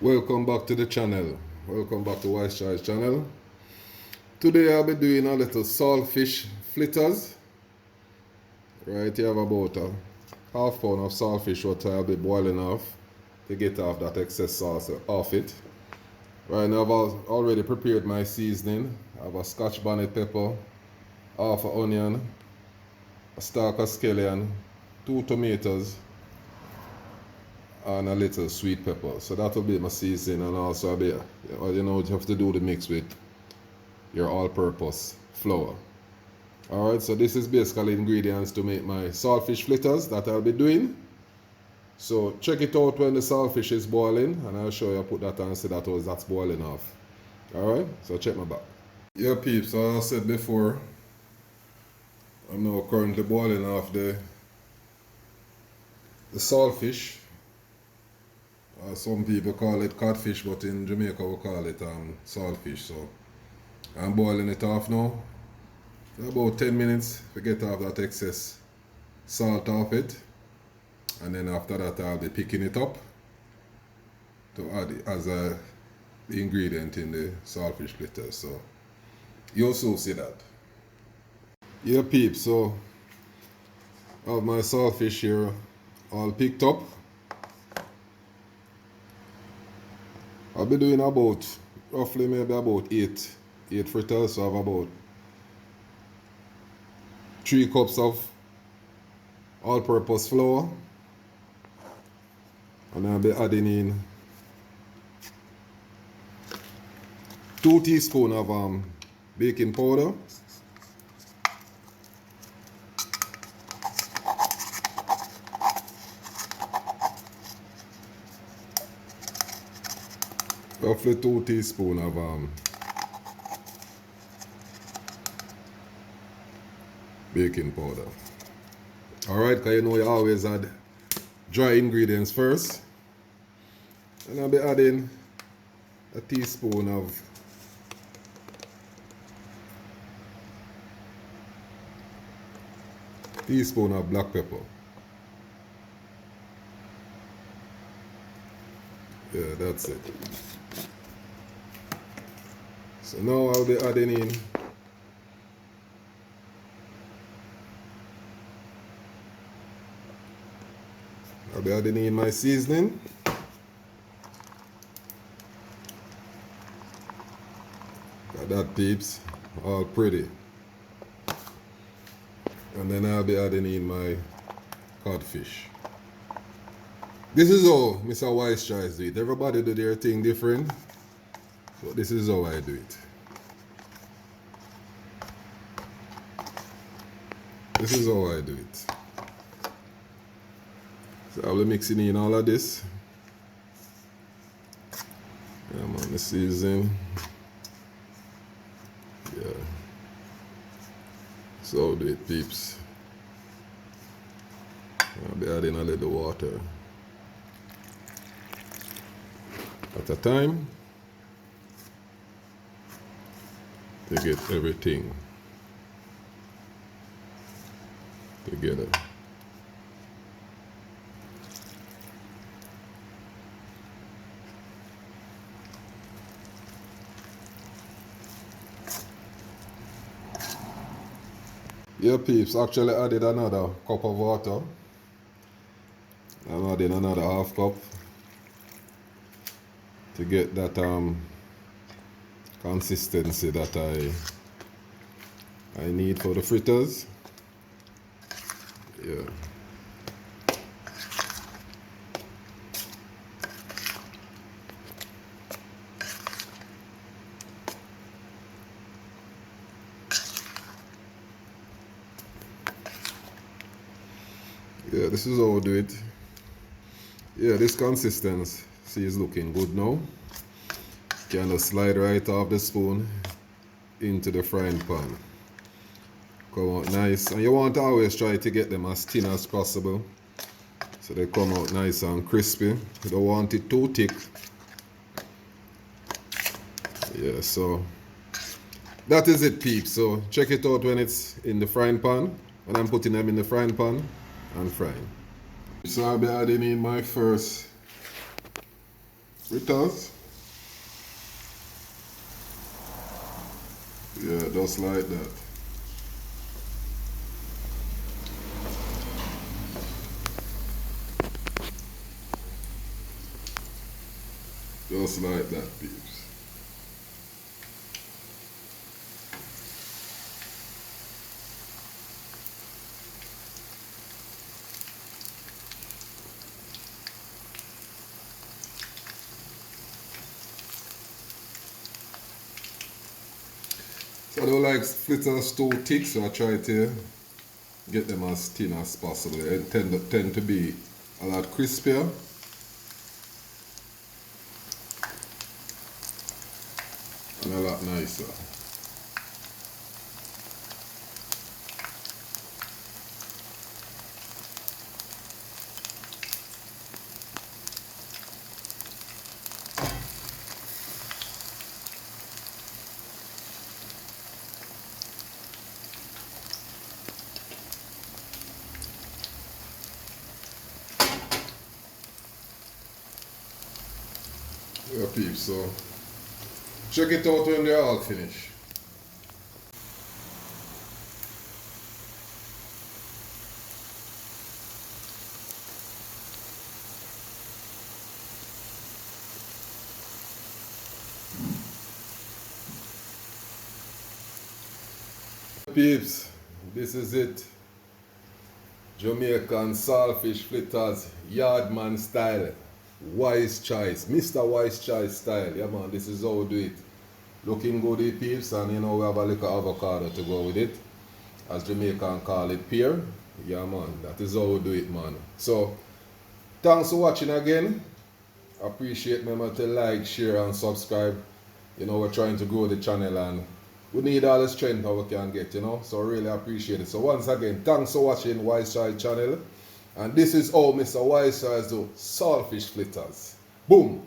Welcome back to the channel. Welcome back to Wise Choice channel. Today I'll be doing a little saltfish fritters. Right, you have about a half pound of saltfish what I'll be boiling off to get off that excess sauce off it. Right now I've already prepared my seasoning. I have a scotch bonnet pepper, half an onion, a stalk of scallion, 2 tomatoes, and a little sweet pepper. So that will be my seasoning, and also a bit, you have to do the mix with your all-purpose flour. Alright, so this is basically ingredients to make my saltfish fritters that I'll be doing. So check it out when the saltfish is boiling, and I'll show you, put that on, see that's boiling off. Alright, so check my back. Yeah peeps, so as I said before, I'm now currently boiling off the saltfish. Some people call it codfish, but in Jamaica we call it saltfish. So I'm boiling it off now for about 10 minutes to get off that excess salt off it, and then after that I'll be picking it up to add it as a ingredient in the saltfish fritters. So you'll soon see that. Yeah peeps, so I have my saltfish here all picked up. I'll be doing about roughly maybe about 8 fritters, so I have about 3 cups of all-purpose flour, and I'll be adding in 2 teaspoons of baking powder, roughly 2 teaspoons of baking powder. Alright, because you know you always add dry ingredients first. And I'll be adding a teaspoon of black pepper. Yeah, that's it. So now I'll be adding in my seasoning. Got that peeps, all pretty. And then I'll be adding in my codfish. This is how Mr. Wise Choice do it. Everybody do their thing different, but this is how I do it. This is how I do it. So I'll be mixing in all of this. Yeah, I'm on the seasoning. Yeah. So I'll do it, peeps. I'll be adding a little water at a time to get everything together. Yeah peeps, actually added another cup of water. I'm adding another half cup to get that consistency that I need for the fritters. Yeah. Yeah, this is how we do it. Yeah, this consistency is looking good now. Kind of slide right off the spoon into the frying pan. Come out nice, and you want to always try to get them as thin as possible so they come out nice and crispy. You don't want it too thick. Yeah, so that is it peeps. So check it out when it's in the frying pan, when I'm putting them in the frying pan and frying. So I'll be adding in my first fritters. Yeah, just like that. Just like that, peeps. So I don't like fritters too thick, so I try to get them as thin as possible. They tend to be a lot crispier and a lot nicer. Yeah, peeps, so check it out when they're all finished. Peeps, this is it. Jamaican saltfish fritters, yardman style. Wise choice, Mr. Wise Choice style. Yeah man, this is how we do it. Looking good, eh, peeps, and you know we have a little avocado to go with it. As Jamaican call it, pear. Yeah man, that is how we do it, man. So, thanks for watching again. Appreciate, remember to like, share and subscribe. You know, we're trying to grow the channel and we need all the strength that we can get, you know. So really appreciate it. So once again, thanks for watching Wise Choice channel. And this is how Mr. Wise Choice do saltfish fritters. Boom!